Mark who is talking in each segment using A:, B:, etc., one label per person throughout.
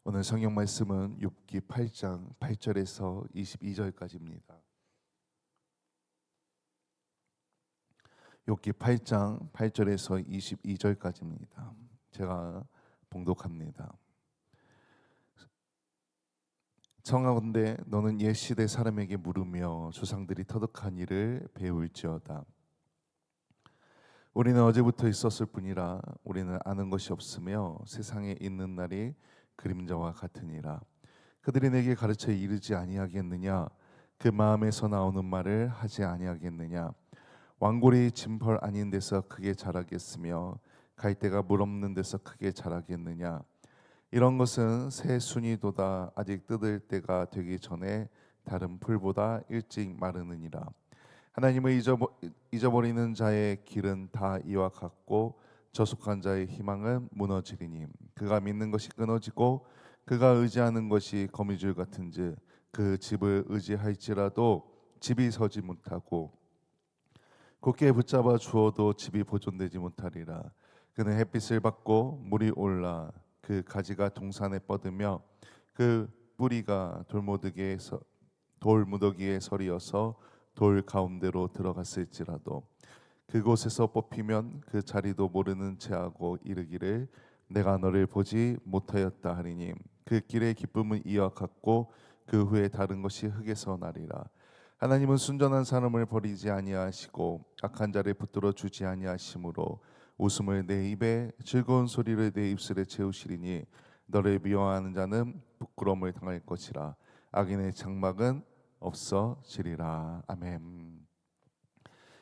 A: 오늘 성경 말씀은 욥기 8장 8절에서 22절까지입니다. 욥기 8장 8절에서 22절까지입니다. 제가 봉독합니다. 청하건대 너는 옛 시대 사람에게 물으며 조상들이 터득한 일을 배울지어다. 우리는 어제부터 있었을 뿐이라 우리는 아는 것이 없으며 세상에 있는 날이 그림자와 같으니라. 그들이 내게 가르쳐 이르지 아니하겠느냐? 그 마음에서 나오는 말을 하지 아니하겠느냐? 왕골이 진펄 아닌 데서 크게 자라겠으며 갈대가 물 없는 데서 크게 자라겠느냐? 이런 것은 새 순이도다 아직 뜯을 때가 되기 전에 다른 풀보다 일찍 마르느니라. 하나님을 잊어버리는 자의 길은 다 이와 같고 저속한 자의 희망은 무너지리니 그가 믿는 것이 끊어지고 그가 의지하는 것이 거미줄 같은즉 그 집을 의지할지라도 집이 서지 못하고 굳게 붙잡아 주어도 집이 보존되지 못하리라. 그는 햇빛을 받고 물이 올라 그 가지가 동산에 뻗으며 그 뿌리가 돌무더기에 서리어서 돌 가운데로 들어갔을지라도 그곳에서 뽑히면 그 자리도 모르는 채하고 이르기를 내가 너를 보지 못하였다 하리니 그 길의 기쁨은 이와 같고 그 후에 다른 것이 흙에서 나리라. 하나님은 순전한 사람을 버리지 아니하시고 악한 자를 붙들어 주지 아니하심으로 웃음을 내 입에 즐거운 소리를 내 입술에 채우시리니 너를 미워하는 자는 부끄러움을 당할 것이라. 악인의 장막은 없어지리라. 아멘.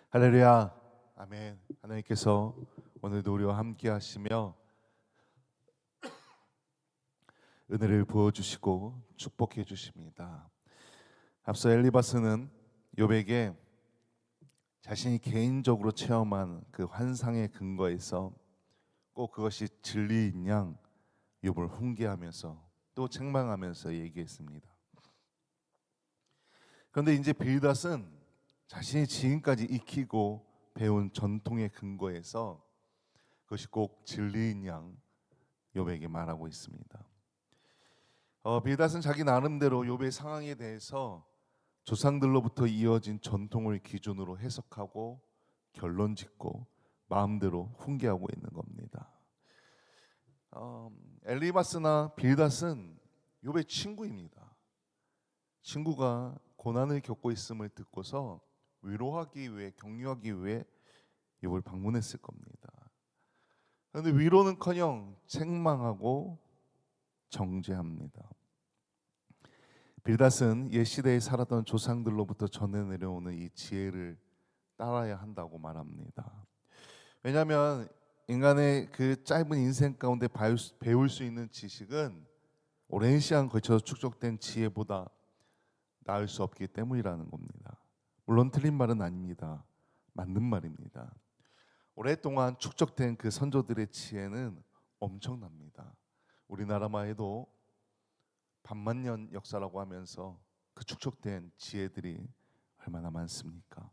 A: 할렐루야. 아멘. 하나님께서 오늘도 우리와 함께 하시며 은혜를 부어주시고 축복해 주십니다. 앞서 엘리바스는 욥에게 자신이 개인적으로 체험한 그 환상의 근거에서 꼭 그것이 진리인 양 욥을 훈계하면서 또 책망하면서 얘기했습니다. 그런데 이제 빌닷은 자신이 지금까지 익히고 배운 전통의 근거에서 그것이 꼭 진리인 양 욥에게 말하고 있습니다. 빌닷은 자기 나름대로 욥의 상황에 대해서 조상들로부터 이어진 전통을 기준으로 해석하고 결론짓고 마음대로 훈계하고 있는 겁니다. 엘리바스나 빌닷은 욥의 친구입니다. 친구가 고난을 겪고 있음을 듣고서 위로하기 위해 격려하기 위해 욥을 방문했을 겁니다. 그런데 위로는커녕 책망하고 정죄합니다. 빌닷은 옛 시대에 살았던 조상들로부터 전해 내려오는 이 지혜를 따라야 한다고 말합니다. 왜냐하면 인간의 그 짧은 인생 가운데 배울 수 있는 지식은 오랜 시간 거쳐서 축적된 지혜보다 나을 수 없기 때문이라는 겁니다. 물론 틀린 말은 아닙니다. 맞는 말입니다. 오랫동안 축적된 그 선조들의 지혜는 엄청납니다. 우리나라만 해도 반만년 역사라고 하면서 그 축적된 지혜들이 얼마나 많습니까?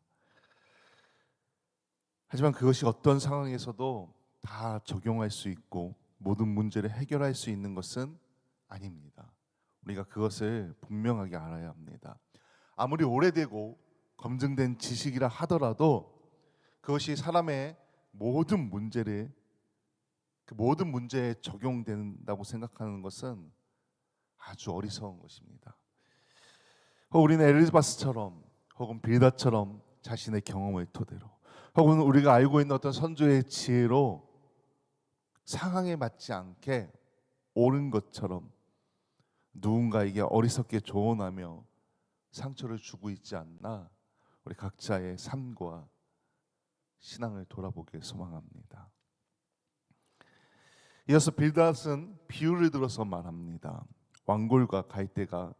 A: 하지만 그것이 어떤 상황에서도 다 적용할 수 있고 모든 문제를 해결할 수 있는 것은 아닙니다. 우리가 그것을 분명하게 알아야 합니다. 아무리 오래되고 검증된 지식이라 하더라도 그것이 사람의 모든 문제에 적용된다고 생각하는 것은 아주 어리석은 것입니다. 우리는 엘리바스처럼 혹은 빌닷처럼 자신의 경험을 토대로 혹은 우리가 알고 있는 어떤 선조의 지혜로 상황에 맞지 않게 옳은 것처럼 누군가에게 어리석게 조언하며 상처를 주고 있지 않나 우리 각자의 삶과 신앙을 돌아보길 소망합니다. 이어서 빌닷은 비유를 들어서 말합니다. 왕골과 갈대가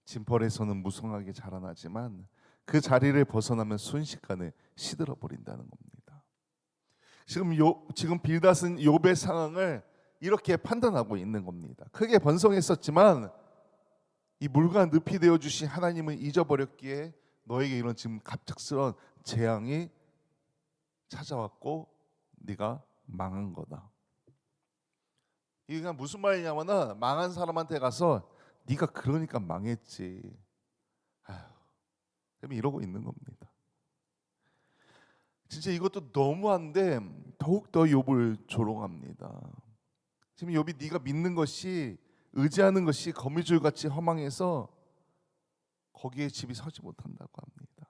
A: 진펄에서는 무성하게 자라나지만 그 자리를 벗어나면 순식간에 시들어 버린다는 겁니다. 지금 빌닷은 욥의 상황을 이렇게 판단하고 있는 겁니다. 크게 번성했었지만 이 물과 늪이 되어 주신 하나님을 잊어버렸기에 너에게 이런 지금 갑작스러운 재앙이 찾아왔고 네가 망한 거다. 이게 그냥 무슨 말이냐면은 망한 사람한테 가서 네가 그러니까 망했지. 아휴, 그럼 이러고 있는 겁니다. 진짜 이것도 너무한데 더욱더 욥을 조롱합니다. 지금 욥이 네가 믿는 것이 의지하는 것이 거미줄같이 허망해서 거기에 집이 서지 못한다고 합니다.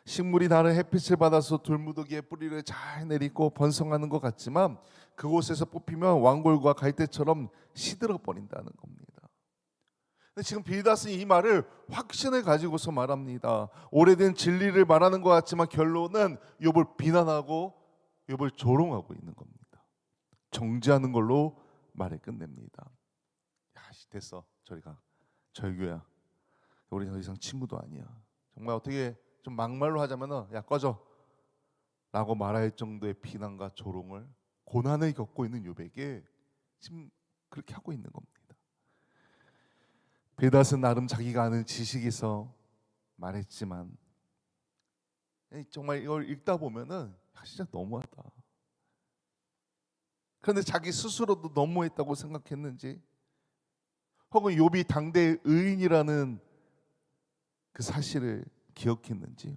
A: 식물이 다른 햇빛을 받아서 돌무더기에 뿌리를 잘 내리고 번성하는 것 같지만 그곳에서 뽑히면 왕골과 갈대처럼 시들어 버린다는 겁니다. 근데 지금 빌닷은 이 말을 확신을 가지고서 말합니다. 오래된 진리를 말하는 것 같지만 결론은 욥을 비난하고 욥을 조롱하고 있는 겁니다. 정죄하는 걸로 말을 끝냅니다. 야, 됐어. 저리 가. 절교야. 우리 더 이상 친구도 아니야. 정말 어떻게 좀 막말로 하자면은 야 꺼져 라고 말할 정도의 비난과 조롱을, 고난을 겪고 있는 욥에게 지금 그렇게 하고 있는 겁니다. 빌닷은 나름 자기가 아는 지식에서 말했지만 정말 이걸 읽다 보면은 진짜 너무하다. 그런데 자기 스스로도 너무했다고 생각했는지, 혹은 욥이 당대의 의인이라는 그 사실을 기억했는지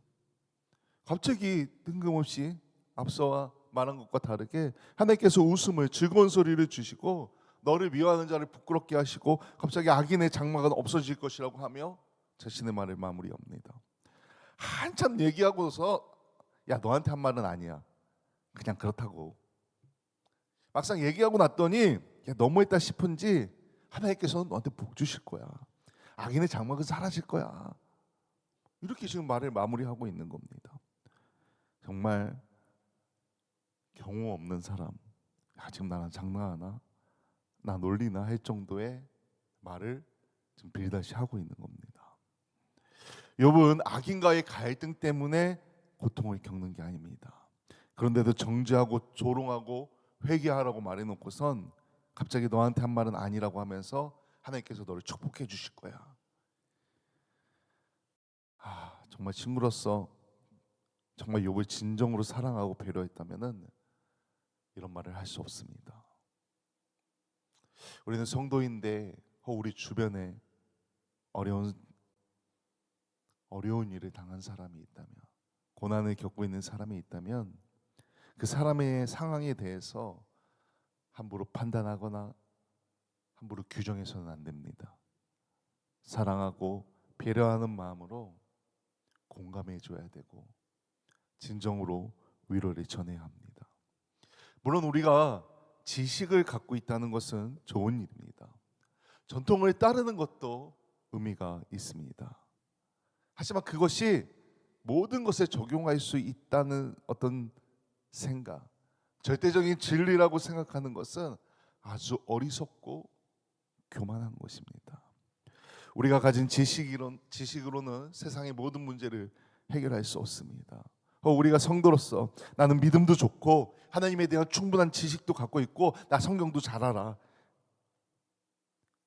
A: 갑자기 뜬금없이 앞서와 말한 것과 다르게 하나님께서 웃음을, 즐거운 소리를 주시고 너를 미워하는 자를 부끄럽게 하시고 갑자기 악인의 장막은 없어질 것이라고 하며 자신의 말을 마무리합니다. 한참 얘기하고서 야 너한테 한 말은 아니야, 그냥 그렇다고. 막상 얘기하고 났더니 야, 너무했다 싶은지 하나님께서는 너한테 복 주실 거야. 악인의 장막은 사라질 거야. 이렇게 지금 말을 마무리하고 있는 겁니다. 정말 경우 없는 사람, 야, 지금 나랑 장난하나? 나 놀리나? 할 정도의 말을 지금 빌닷이 하고 있는 겁니다. 욥은 악인과의 갈등 때문에 고통을 겪는 게 아닙니다. 그런데도 정죄하고 조롱하고 회개하라고 말해놓고선 갑자기 너한테 한 말은 아니라고 하면서 하나님께서 너를 축복해 주실 거야. 정말 친구로서 정말 욥을 진정으로 사랑하고 배려했다면은 이런 말을 할 수 없습니다. 우리는 성도인데 우리 주변에 어려운 일을 당한 사람이 있다면, 고난을 겪고 있는 사람이 있다면 그 사람의 상황에 대해서 함부로 판단하거나 함부로 규정해서는 안 됩니다. 사랑하고 배려하는 마음으로 공감해 줘야 되고 진정으로 위로를 전해야 합니다. 물론 우리가 지식을 갖고 있다는 것은 좋은 일입니다. 전통을 따르는 것도 의미가 있습니다. 하지만 그것이 모든 것에 적용할 수 있다는 어떤 생각, 절대적인 진리라고 생각하는 것은 아주 어리석고 교만한 것입니다. 우리가 가진 지식으로는 세상의 모든 문제를 해결할 수 없습니다. 우리가 성도로서 나는 믿음도 좋고 하나님에 대한 충분한 지식도 갖고 있고 나 성경도 잘 알아,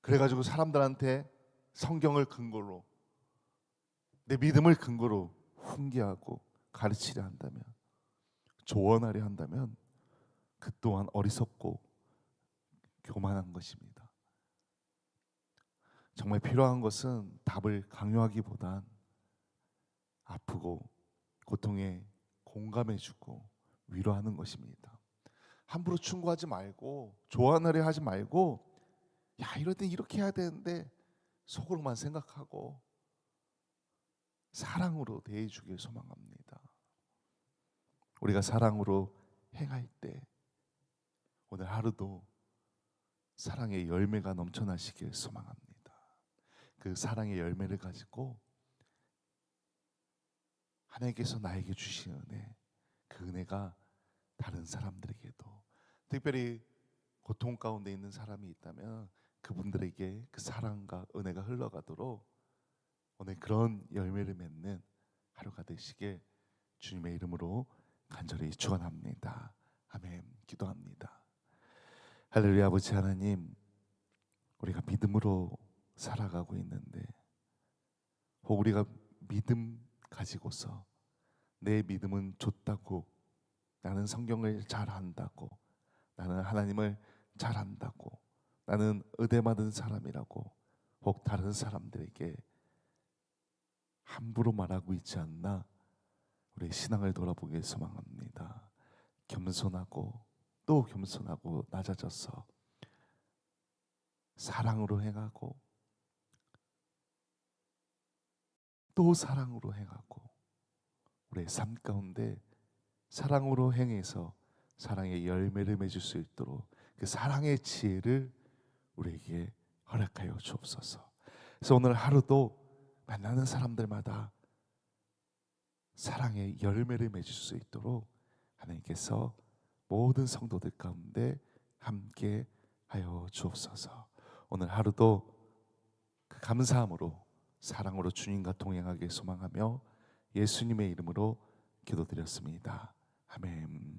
A: 그래가지고 사람들한테 성경을 근거로, 내 믿음을 근거로 훈계하고 가르치려 한다면, 조언하려 한다면 그 또한 어리석고 교만한 것입니다. 정말 필요한 것은 답을 강요하기보단 아프고 고통에 공감해주고 위로하는 것입니다. 함부로 충고하지 말고 조언하려 하지 말고 야 이럴 땐 이렇게 해야 되는데 속으로만 생각하고 사랑으로 대해주길 소망합니다. 우리가 사랑으로 행할 때 오늘 하루도 사랑의 열매가 넘쳐나시길 소망합니다. 그 사랑의 열매를 가지고 하나님께서 나에게 주신 은혜, 그 은혜가 다른 사람들에게도, 특별히 고통 가운데 있는 사람이 있다면 그분들에게 그 사랑과 은혜가 흘러가도록 오늘 그런 열매를 맺는 하루가 되시길 주님의 이름으로 간절히 축원합니다. 아멘. 기도합니다. 할렐루야. 아버지 하나님, 우리가 믿음으로 살아가고 있는데 혹 우리가 믿음 가지고서 내 믿음은 좋다고, 나는 성경을 잘 안다고, 나는 하나님을 잘 안다고 나는 의대 맞은 사람이라고 혹 다른 사람들에게 함부로 말하고 있지 않나, 우리 신앙을 돌아보길 소망합니다. 겸손하고 또 겸손하고 낮아져서 사랑으로 행하고 또 사랑으로 행하고, 우리의 삶 가운데 사랑으로 행해서 사랑의 열매를 맺을 수 있도록 그 사랑의 지혜를 우리에게 허락하여 주옵소서. 그래서 오늘 하루도 만나는 사람들마다 사랑의 열매를 맺을 수 있도록 하나님께서 모든 성도들 가운데 함께 하여 주옵소서. 오늘 하루도 그 감사함으로 사랑으로 주님과 동행하길 소망하며 예수님의 이름으로 기도드렸습니다. 아멘.